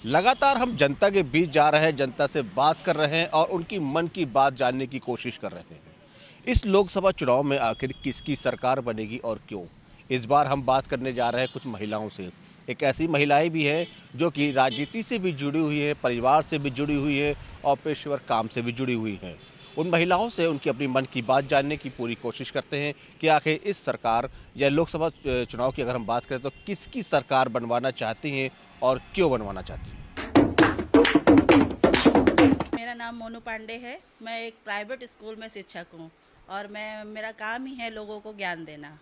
लगातार हम जनता के बीच जा रहे हैं, जनता से बात कर रहे हैं और उनकी मन की बात जानने की कोशिश कर रहे हैं। इस लोकसभा चुनाव में आखिर किसकी सरकार बनेगी और क्यों? इस बार हम बात करने जा रहे हैं कुछ महिलाओं से। एक ऐसी महिलाएं भी हैं जो कि राजनीति से भी जुड़ी हुई हैं, परिवार से भी जुड़ी हुई हैं और पेशेवर काम से भी जुड़ी हुई हैं। उन महिलाओं से उनकी अपनी मन की बात जानने की पूरी कोशिश करते हैं कि आखिर इस सरकार या लोकसभा चुनाव की अगर हम बात करें तो किसकी सरकार बनवाना चाहती हैं और क्यों बनवाना चाहती हैं। मेरा नाम मोनू पांडे है। मैं एक प्राइवेट स्कूल में शिक्षक हूँ और मेरा काम ही है लोगों को ज्ञान देना।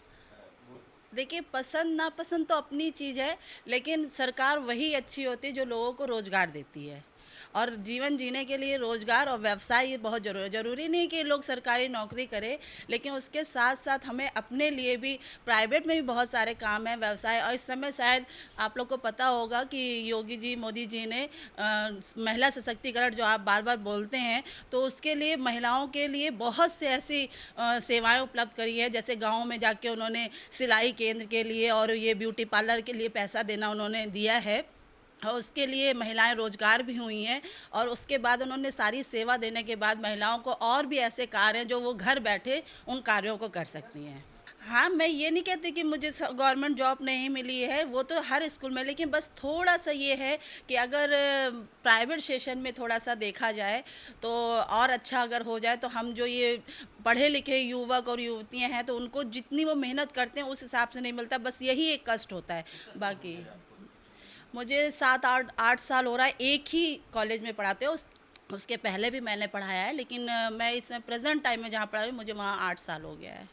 देखिए, पसंद नापसंद तो अपनी चीज़ है, लेकिन सरकार वही अच्छी होती है जो लोगों को रोज़गार देती है। और जीवन जीने के लिए रोज़गार और व्यवसाय ये बहुत ज़रूरी नहीं कि लोग सरकारी नौकरी करें, लेकिन उसके साथ साथ हमें अपने लिए भी प्राइवेट में भी बहुत सारे काम हैं, व्यवसाय। और इस समय शायद आप लोग को पता होगा कि योगी जी, मोदी जी ने महिला सशक्तिकरण जो आप बार बार बोलते हैं, तो उसके लिए महिलाओं के लिए बहुत से ऐसी सेवाएं उपलब्ध करी है। जैसे गाँव में जाके उन्होंने सिलाई केंद्र के लिए और ये ब्यूटी पार्लर के लिए पैसा देना उन्होंने दिया है, और उसके लिए महिलाएं रोजगार भी हुई हैं। और उसके बाद उन्होंने सारी सेवा देने के बाद महिलाओं को और भी ऐसे कार्य हैं जो वो घर बैठे उन कार्यों को कर सकती हैं। हाँ, मैं ये नहीं कहती कि मुझे गवर्नमेंट जॉब नहीं मिली है, वो तो हर स्कूल में, लेकिन बस थोड़ा सा ये है कि अगर प्राइवेट सेशन में थोड़ा सा देखा जाए तो और अच्छा अगर हो जाए, तो हम जो ये पढ़े लिखे युवक और युवतियाँ हैं तो उनको जितनी वो मेहनत करते हैं उस हिसाब से नहीं मिलता। बस यही एक कष्ट होता है। बाकी मुझे 7-8 साल हो रहा है एक ही कॉलेज में पढ़ाते हो। उसके पहले भी मैंने पढ़ाया है, लेकिन मैं इसमें प्रेजेंट टाइम में जहाँ पढ़ा रही हूँ मुझे वहाँ 8 साल हो गया है।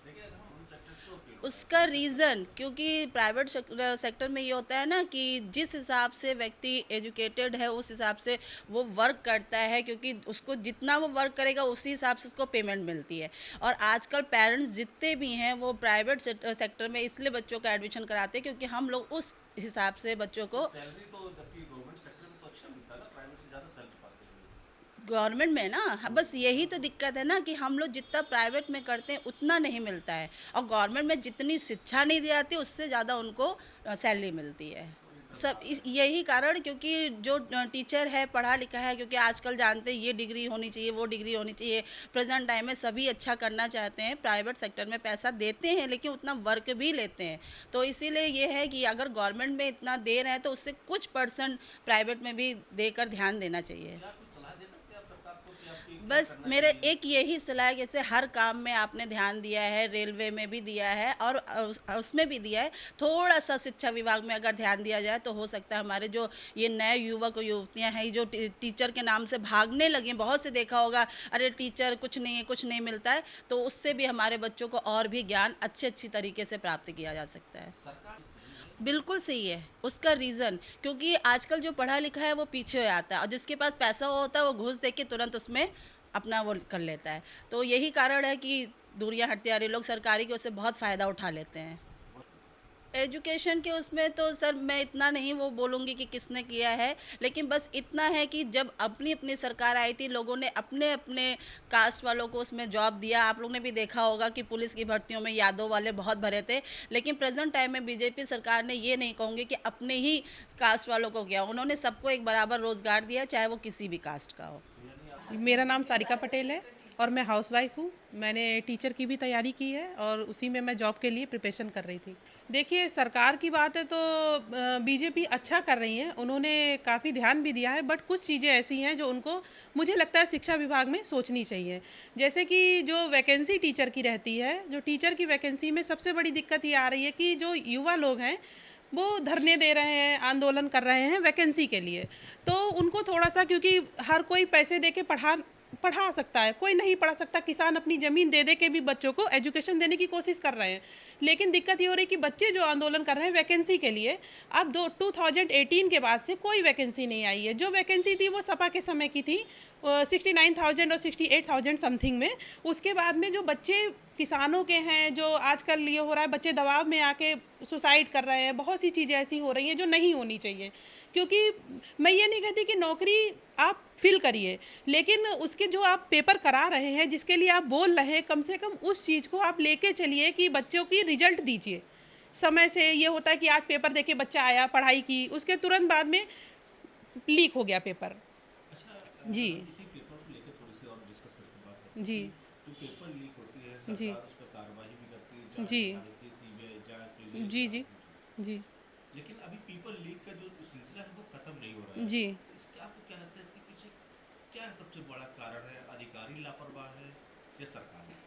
उसका रीज़न, क्योंकि प्राइवेट सेक्टर में ये होता है ना कि जिस हिसाब से व्यक्ति एजुकेटेड है उस हिसाब से वो वर्क करता है, क्योंकि उसको जितना वो वर्क करेगा उसी हिसाब से उसको पेमेंट मिलती है। और आजकल पेरेंट्स जितने भी हैं वो प्राइवेट सेक्टर में इसलिए बच्चों का एडमिशन कराते हैं क्योंकि हम लोग उस हिसाब से बच्चों को सैलरी तो जबकि गवर्नमेंट सेक्टर में तो अच्छा मिलता है ना, प्राइवेट से ज़्यादा सैलरी पाते हैं। गवर्नमेंट में ना, हाँ, बस यही तो दिक्कत है ना कि हम लोग जितना प्राइवेट में करते हैं उतना नहीं मिलता है, और गवर्नमेंट में जितनी शिक्षा नहीं दी जाती उससे ज़्यादा उनको सैलरी मिलती है। सब यही कारण, क्योंकि जो टीचर है पढ़ा लिखा है, क्योंकि आजकल जानते हैं ये डिग्री होनी चाहिए, वो डिग्री होनी चाहिए। प्रेजेंट टाइम में सभी अच्छा करना चाहते हैं, प्राइवेट सेक्टर में पैसा देते हैं लेकिन उतना वर्क भी लेते हैं। तो इसीलिए ये है कि अगर गवर्नमेंट में इतना दे रहे हैं तो उससे कुछ परसेंट प्राइवेट में भी देकर ध्यान देना चाहिए। बस मेरे एक यही सलाह है, जैसे हर काम में आपने ध्यान दिया है, रेलवे में भी दिया है और उसमें भी दिया है, थोड़ा सा शिक्षा विभाग में अगर ध्यान दिया जाए तो हो सकता है हमारे जो ये नए युवक और युवतियां हैं जो टीचर के नाम से भागने लगे, बहुत से देखा होगा, अरे टीचर कुछ नहीं है, कुछ नहीं मिलता है, तो उससे भी हमारे बच्चों को और भी ज्ञान अच्छी तरीके से प्राप्त किया जा सकता है। बिल्कुल सही है उसका रीज़न, क्योंकि आजकल जो पढ़ा लिखा है वो पीछे हो जाता है और जिसके पास पैसा होता है वो घूस दे के तुरंत उसमें अपना वो कर लेता है। तो यही कारण है कि दूरियां हटती आ रही, लोग सरकारी की ओर से बहुत फ़ायदा उठा लेते हैं। एजुकेशन के उसमें तो सर मैं इतना नहीं वो बोलूँगी कि किसने किया है, लेकिन बस इतना है कि जब अपनी अपनी सरकार आई थी लोगों ने अपने अपने कास्ट वालों को उसमें जॉब दिया। आप लोग ने भी देखा होगा कि पुलिस की भर्तियों में यादव वाले बहुत भरे थे, लेकिन प्रेजेंट टाइम में बीजेपी सरकार ने ये नहीं कहूँगी कि अपने ही कास्ट वालों को किया, उन्होंने सबको एक बराबर रोज़गार दिया, चाहे वो किसी भी कास्ट का हो। मेरा नाम सारिका पटेल है और मैं हाउसवाइफ हूँ। मैंने टीचर की भी तैयारी की है और उसी में मैं जॉब के लिए प्रिपरेशन कर रही थी। देखिए, सरकार की बात है तो बीजेपी अच्छा कर रही है, उन्होंने काफ़ी ध्यान भी दिया है, बट कुछ चीज़ें ऐसी हैं जो उनको मुझे लगता है शिक्षा विभाग में सोचनी चाहिए। जैसे कि जो वैकेंसी टीचर की रहती है, जो टीचर की वैकेंसी में सबसे बड़ी दिक्कत ये आ रही है कि जो युवा लोग हैं वो धरने दे रहे हैं, आंदोलन कर रहे हैं वैकेंसी के लिए। तो उनको थोड़ा सा, क्योंकि हर कोई पैसे दे के पढ़ा सकता है, कोई नहीं पढ़ा सकता। किसान अपनी ज़मीन दे दे के भी बच्चों को एजुकेशन देने की कोशिश कर रहे हैं, लेकिन दिक्कत ये हो रही है कि बच्चे जो आंदोलन कर रहे हैं वैकेंसी के लिए, अब 2018 के बाद से कोई वैकेंसी नहीं आई है। जो वैकेंसी थी वो सपा के समय की थी, 69,000 और 68,000 समथिंग में। उसके बाद में जो बच्चे किसानों के हैं, जो आजकल ये हो रहा है बच्चे दबाव में आके सुसाइड कर रहे हैं, बहुत सी चीज़ें ऐसी हो रही हैं जो नहीं होनी चाहिए। क्योंकि मैं ये नहीं कहती कि नौकरी आप फिल करिए, लेकिन उसके जो आप पेपर करा रहे हैं, जिसके लिए आप बोल रहे हैं, कम से कम उस चीज़ को आप लेके चलिए कि बच्चों की रिजल्ट दीजिए। समय से ये होता है कि आज पेपर देके बच्चा आया, पढ़ाई की, उसके तुरंत बाद में लीक हो गया पेपर। जी इसी पेपर को लेकर थोड़ी सी और डिस्कस करके बात करते हैं जी कि जो पेपर लीक होती है जी सरकार उस पर कार्रवाई भी करती है, जांच जी दिखा देती है, सीबीआई जांच के लिए जी जी जी लेकिन अभी पेपर लीक का जो सिलसिला है वो खत्म नहीं हो रहा है। जी इसके आपको क्या लगता है इसके पीछे क्या सबसे बड़ा कारण है? अधिकारी लापरवाह है या सरकार लापरवाह?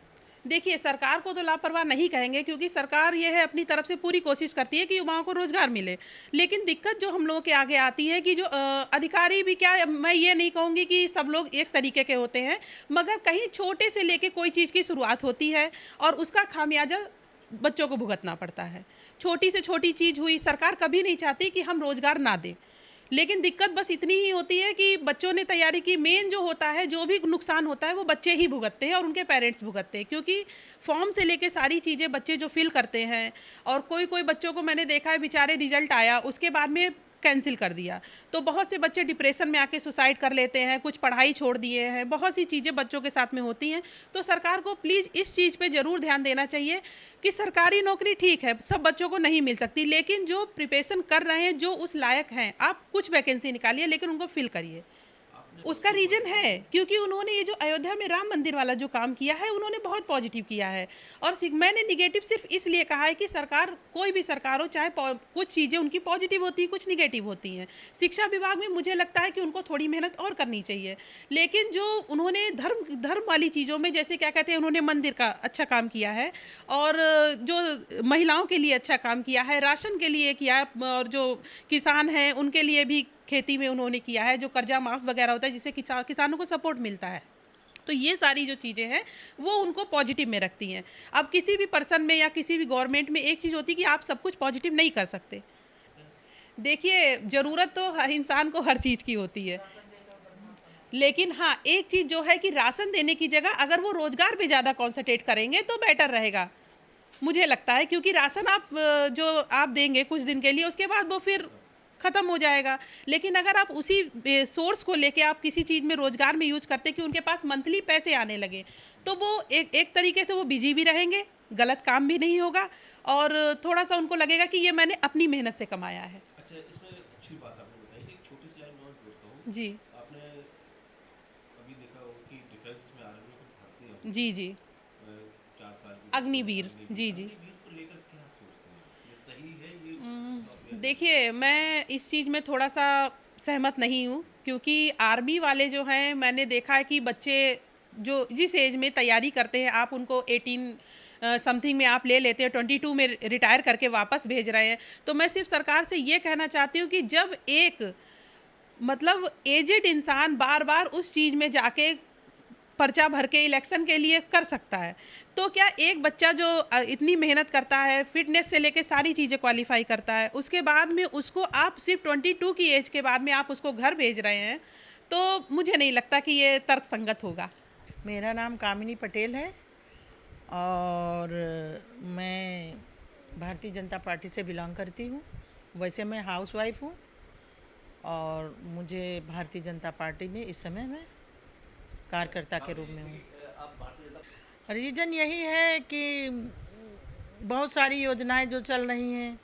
देखिए, सरकार को तो लापरवाह नहीं कहेंगे, क्योंकि सरकार ये है अपनी तरफ से पूरी कोशिश करती है कि युवाओं को रोज़गार मिले। लेकिन दिक्कत जो हम लोगों के आगे आती है कि जो अधिकारी भी क्या, मैं ये नहीं कहूँगी कि सब लोग एक तरीके के होते हैं, मगर कहीं छोटे से लेके कोई चीज़ की शुरुआत होती है और उसका खामियाजा बच्चों को भुगतना पड़ता है। छोटी से छोटी चीज़ हुई, सरकार कभी नहीं चाहती कि हम रोज़गार ना दें। लेकिन दिक्कत बस इतनी ही होती है कि बच्चों ने तैयारी की, मेन जो होता है, जो भी नुकसान होता है वो बच्चे ही भुगतते हैं और उनके पेरेंट्स भुगतते हैं, क्योंकि फॉर्म से लेके सारी चीज़ें बच्चे जो फिल करते हैं, और कोई कोई बच्चों को मैंने देखा है बेचारे रिजल्ट आया उसके बाद में कैंसिल कर दिया, तो बहुत से बच्चे डिप्रेशन में आके सुसाइड कर लेते हैं, कुछ पढ़ाई छोड़ दिए हैं, बहुत सी चीज़ें बच्चों के साथ में होती हैं। तो सरकार को प्लीज़ इस चीज़ पे ज़रूर ध्यान देना चाहिए कि सरकारी नौकरी ठीक है, सब बच्चों को नहीं मिल सकती, लेकिन जो प्रिपरेशन कर रहे हैं, जो उस लायक हैं, आप कुछ वैकेंसी निकालिए लेकिन उनको फिल करिए। उसका रीज़न है क्योंकि उन्होंने ये जो अयोध्या में राम मंदिर वाला जो काम किया है, उन्होंने बहुत पॉजिटिव किया है। और मैंने निगेटिव सिर्फ इसलिए कहा है कि सरकार, कोई भी सरकार हो, चाहे कुछ चीज़ें उनकी पॉजिटिव होती हैं, कुछ निगेटिव होती हैं। शिक्षा विभाग में मुझे लगता है कि उनको थोड़ी मेहनत और करनी चाहिए, लेकिन जो उन्होंने धर्म वाली चीज़ों में, जैसे क्या कहते हैं, उन्होंने मंदिर का अच्छा काम किया है, और जो महिलाओं के लिए अच्छा काम किया है, राशन के लिए किया है, और जो किसान हैं उनके लिए भी खेती में उन्होंने किया है, जो कर्जा माफ़ वगैरह होता है जिससे किसानों को सपोर्ट मिलता है। तो ये सारी जो चीज़ें हैं वो उनको पॉजिटिव में रखती हैं। अब किसी भी पर्सन में या किसी भी गवर्नमेंट में एक चीज़ होती है कि आप सब कुछ पॉजिटिव नहीं कर सकते। देखिए, ज़रूरत तो हर इंसान को हर चीज़ की होती है, लेकिन हाँ, एक चीज़ जो है कि राशन देने की जगह अगर वो रोज़गार पे ज़्यादा कॉन्संट्रेट करेंगे तो बेटर रहेगा, मुझे लगता है। क्योंकि राशन जो आप देंगे कुछ दिन के लिए, उसके बाद वो फिर ख़त्म हो जाएगा। लेकिन अगर आप उसी सोर्स को लेके आप किसी चीज़ में रोज़गार में यूज़ करते कि उनके पास मंथली पैसे आने लगे, तो वो एक तरीके से वो बिजी भी रहेंगे, गलत काम भी नहीं होगा, और थोड़ा सा उनको लगेगा कि ये मैंने अपनी मेहनत से कमाया है। अच्छा, इसमें अच्छी बात आपने बताई। एक छोटी सी लाइन और जोड़ता हूँ। जी आपने अभी देखा हो कि डिफेंस में आर्मी में कुछ भर्ती होती जी जी है 4 साल की, अग्निवीर, जी जी। अग्निवीर को लेकर क्या सोचते हैं? ये सही है ये नौकरियां? देखिए, मैं इस चीज़ में थोड़ा सा सहमत नहीं हूँ, क्योंकि आर्मी वाले जो हैं, मैंने देखा है कि बच्चे जो जिस एज में तैयारी करते हैं, आप उनको 18 समथिंग में आप ले लेते हैं, 22 में रिटायर करके वापस भेज रहे हैं। तो मैं सिर्फ सरकार से ये कहना चाहती हूँ कि जब एक, मतलब, एजेड इंसान बार बार उस चीज़ में जाके पर्चा भर के इलेक्शन के लिए कर सकता है, तो क्या एक बच्चा जो इतनी मेहनत करता है, फिटनेस से लेके सारी चीज़ें क्वालिफाई करता है, उसके बाद में उसको आप सिर्फ 22 की एज के बाद में आप उसको घर भेज रहे हैं, तो मुझे नहीं लगता कि ये तर्कसंगत होगा। मेरा नाम कामिनी पटेल है और मैं भारतीय जनता पार्टी से बिलोंग करती हूँ। वैसे मैं हाउसवाइफ हूँ और मुझे भारतीय जनता पार्टी में इस समय मैं कार्यकर्ता के रूप में हूँ। रीज़न यही है कि बहुत सारी योजनाएं जो चल रही हैं,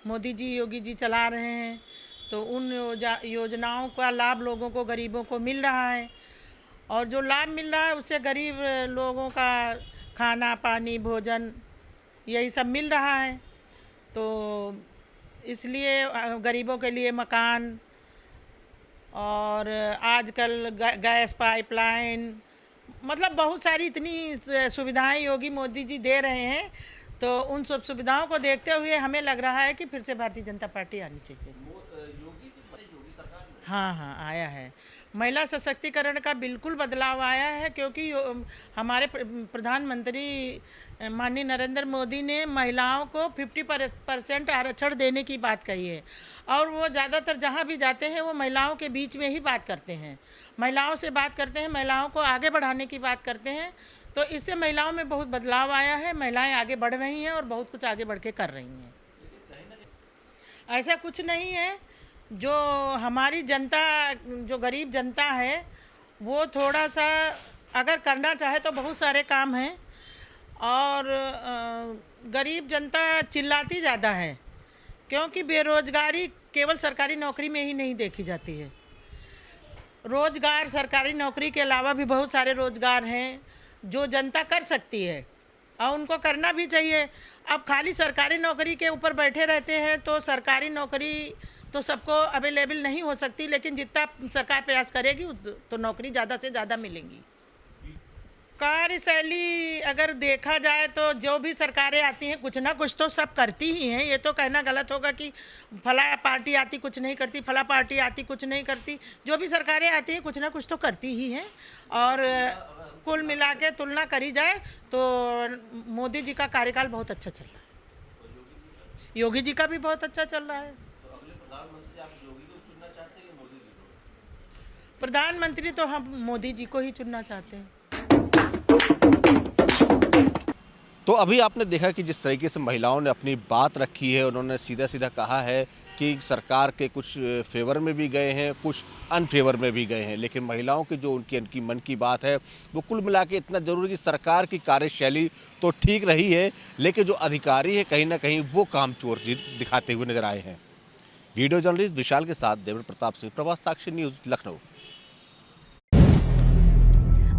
मोदी जी, योगी जी चला रहे हैं, तो उन योजनाओं का लाभ लोगों को, गरीबों को मिल रहा है, और जो लाभ मिल रहा है उससे गरीब लोगों का खाना, पानी, भोजन, यही सब मिल रहा है। तो इसलिए गरीबों के लिए मकान, और आजकल गैस पाइपलाइन, मतलब बहुत सारी इतनी सुविधाएं योगी मोदी जी दे रहे हैं, तो उन सब सुविधाओं को देखते हुए हमें लग रहा है कि फिर से भारतीय जनता पार्टी आनी चाहिए। हाँ हाँ, आया है। महिला सशक्तिकरण का बिल्कुल बदलाव आया है, क्योंकि हमारे प्रधानमंत्री माननीय नरेंद्र मोदी ने महिलाओं को 50% आरक्षण देने की बात कही है, और वो ज़्यादातर जहाँ भी जाते हैं वो महिलाओं के बीच में ही बात करते हैं, महिलाओं से बात करते हैं, महिलाओं को आगे बढ़ाने की बात करते हैं। तो इससे महिलाओं में बहुत बदलाव आया है, महिलाएं आगे बढ़ रही हैं और बहुत कुछ आगे बढ़ के कर रही हैं। ऐसा कुछ नहीं है, जो हमारी जनता, जो गरीब जनता है, वो थोड़ा सा अगर करना चाहे तो बहुत सारे काम हैं, और गरीब जनता चिल्लाती ज़्यादा है, क्योंकि बेरोजगारी केवल सरकारी नौकरी में ही नहीं देखी जाती है। रोजगार सरकारी नौकरी के अलावा भी बहुत सारे रोजगार हैं जो जनता कर सकती है और उनको करना भी चाहिए। अब खाली सरकारी नौकरी के ऊपर बैठे रहते हैं तो सरकारी नौकरी तो सबको अवेलेबल नहीं हो सकती, लेकिन जितना सरकार प्रयास करेगी तो नौकरी ज़्यादा से ज़्यादा मिलेंगी। कार्यशैली अगर देखा जाए तो जो भी सरकारें आती हैं कुछ ना कुछ तो सब करती ही हैं। ये तो कहना गलत होगा कि फला पार्टी आती कुछ नहीं करती, फला पार्टी आती कुछ नहीं करती। जो भी सरकारें आती हैं कुछ ना कुछ तो करती ही हैं। और कुल मिला के तुलना करी जाए तो मोदी जी का कार्यकाल बहुत अच्छा चल रहा है, योगी जी का भी बहुत अच्छा चल रहा है। प्रधानमंत्री तो हम मोदी जी को ही चुनना चाहते हैं। तो अभी आपने देखा कि जिस तरीके से महिलाओं ने अपनी बात रखी है, उन्होंने सीधा सीधा कहा है कि सरकार के कुछ फेवर में भी गए हैं, कुछ अनफेवर में भी गए हैं, लेकिन महिलाओं की जो उनकी मन की बात है वो कुल मिला के इतना ज़रूरी कि सरकार की कार्यशैली तो ठीक रही है, लेकिन जो अधिकारी है कहीं ना कहीं वो कामचोर दिखाते हुए नजर आए हैं। वीडियो जर्नलिस्ट विशाल के साथ देवेंद्र प्रताप सिंह, प्रभात साक्षी न्यूज़, लखनऊ।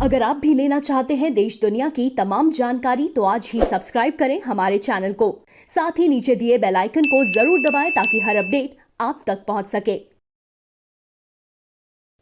अगर आप भी लेना चाहते हैं देश दुनिया की तमाम जानकारी तो आज ही सब्सक्राइब करें हमारे चैनल को। साथ ही नीचे दिए बेल आइकन को जरूर दबाएं ताकि हर अपडेट आप तक पहुंच सके।